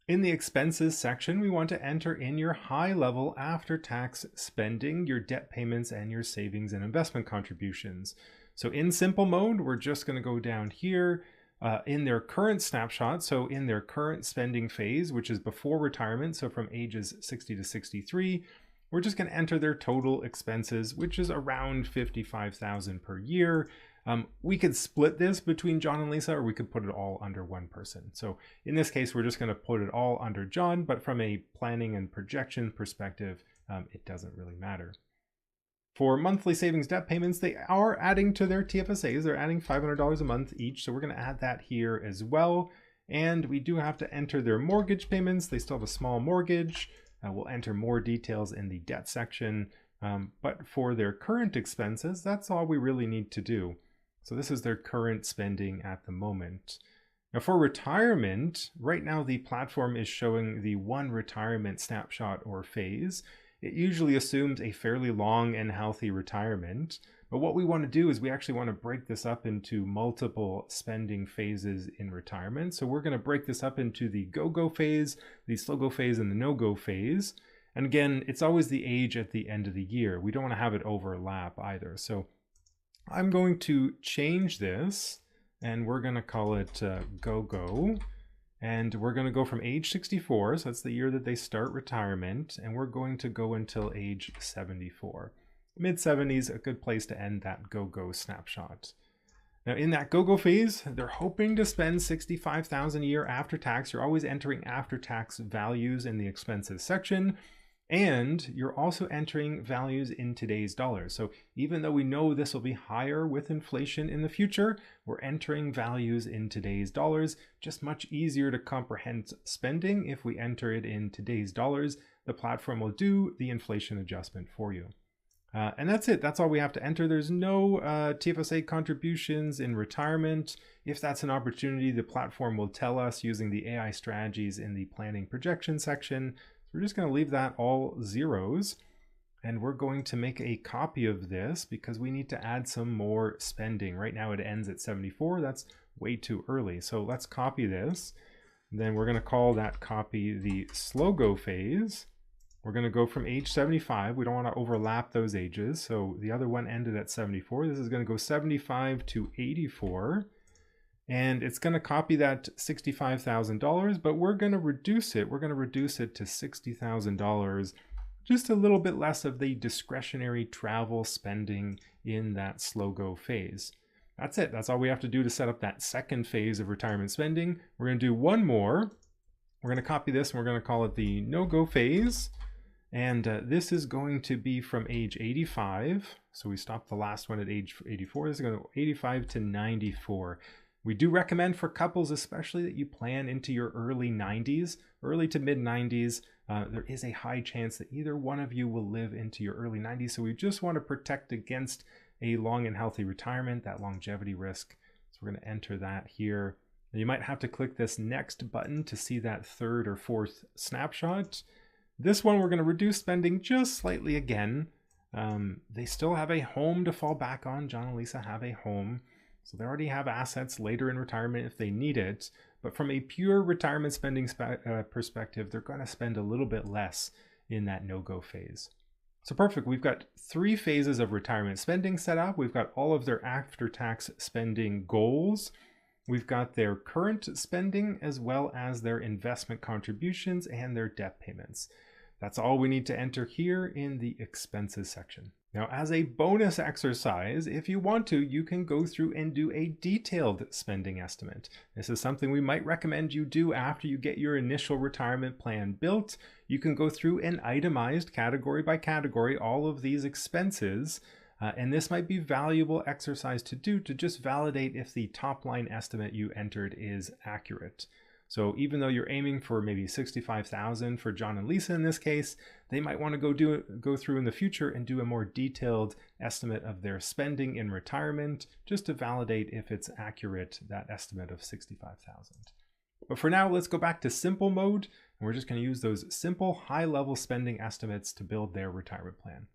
In the expenses section, we want to enter in your high-level after-tax spending, your debt payments, and your savings and investment contributions. So in simple mode, we're just going to go down here in their current snapshot. So in their current spending phase, which is before retirement, so from ages 60 to 63, we're just going to enter their total expenses, which is around $55,000 per year. We could split this between John and Lisa, or we could put it all under one person. So in this case, we're just going to put it all under John, but from a planning and projection perspective, it doesn't really matter. For monthly savings debt payments, they are adding to their TFSAs. They're adding $500 a month each, so we're going to add that here as well. And we do have to enter their mortgage payments. They still have a small mortgage. We'll enter more details in the debt section. But for their current expenses, that's all we really need to do. So this is their current spending at the moment. Now for retirement, right now the platform is showing the one retirement snapshot or phase. It usually assumes a fairly long and healthy retirement. But what we want to do is we actually want to break this up into multiple spending phases in retirement. So we're going to break this up into the go-go phase, the slow-go phase, and the no-go phase. And again, it's always the age at the end of the year. We don't want to have it overlap either. So I'm going to change this and we're going to call it go-go. And we're going to go from age 64, so that's the year that they start retirement, and we're going to go until age 74. Mid-70s, a good place to end that go-go snapshot. Now in that go-go phase, they're hoping to spend $65,000 a year after tax. You're always entering after-tax values in the expenses section. And you're also entering values in today's dollars. So even though we know this will be higher with inflation in the future, we're entering values in today's dollars. Just much easier to comprehend spending if we enter it in today's dollars. The platform will do the inflation adjustment for you. And that's it. That's all we have to enter. There's no TFSA contributions in retirement. If that's an opportunity, the platform will tell us using the AI strategies in the planning projection section. We're just going to leave that all zeros, and we're going to make a copy of this because we need to add some more spending. Right now it ends at 74. That's way too early. So let's copy this. Then we're going to call that copy the slow-go phase. We're going to go from age 75. We don't want to overlap those ages. So the other one ended at 74. This is going to go 75 to 84. And it's going to copy that $65,000, but we're going to reduce it. We're going to reduce it to $60,000, just a little bit less of the discretionary travel spending in that slow-go phase. That's it. That's all we have to do to set up that second phase of retirement spending. We're going to do one more. We're going to copy this and we're going to call it the no-go phase. And this is going to be from age 85. So we stopped the last one at age 84. This is going to go 85 to 94. We do recommend for couples especially that you plan into your early 90s, early to mid 90s. There is a high chance that either one of you will live into your early 90s. So we just want to protect against a long and healthy retirement, that longevity risk. So we're going to enter that here. You might have to click this next button to see that third or fourth snapshot. This one we're going to reduce spending just slightly again. They still have a home to fall back on. John and Lisa have a home. So they already have assets later in retirement if they need it. But from a pure retirement spending perspective, they're going to spend a little bit less in that no-go phase. So perfect. We've got 3 phases of retirement spending set up. We've got all of their after-tax spending goals. We've got their current spending as well as their investment contributions and their debt payments. That's all we need to enter here in the expenses section. Now, as a bonus exercise, if you want to, you can go through and do a detailed spending estimate. This is something we might recommend you do after you get your initial retirement plan built. You can go through and itemized category by category all of these expenses. And this might be valuable exercise to do to just validate if the top line estimate you entered is accurate. So even though you're aiming for maybe $65,000 for John and Lisa in this case, they might want to go through in the future and do a more detailed estimate of their spending in retirement just to validate if it's accurate, that estimate of $65,000. But for now, let's go back to simple mode, and we're just going to use those simple high-level spending estimates to build their retirement plan.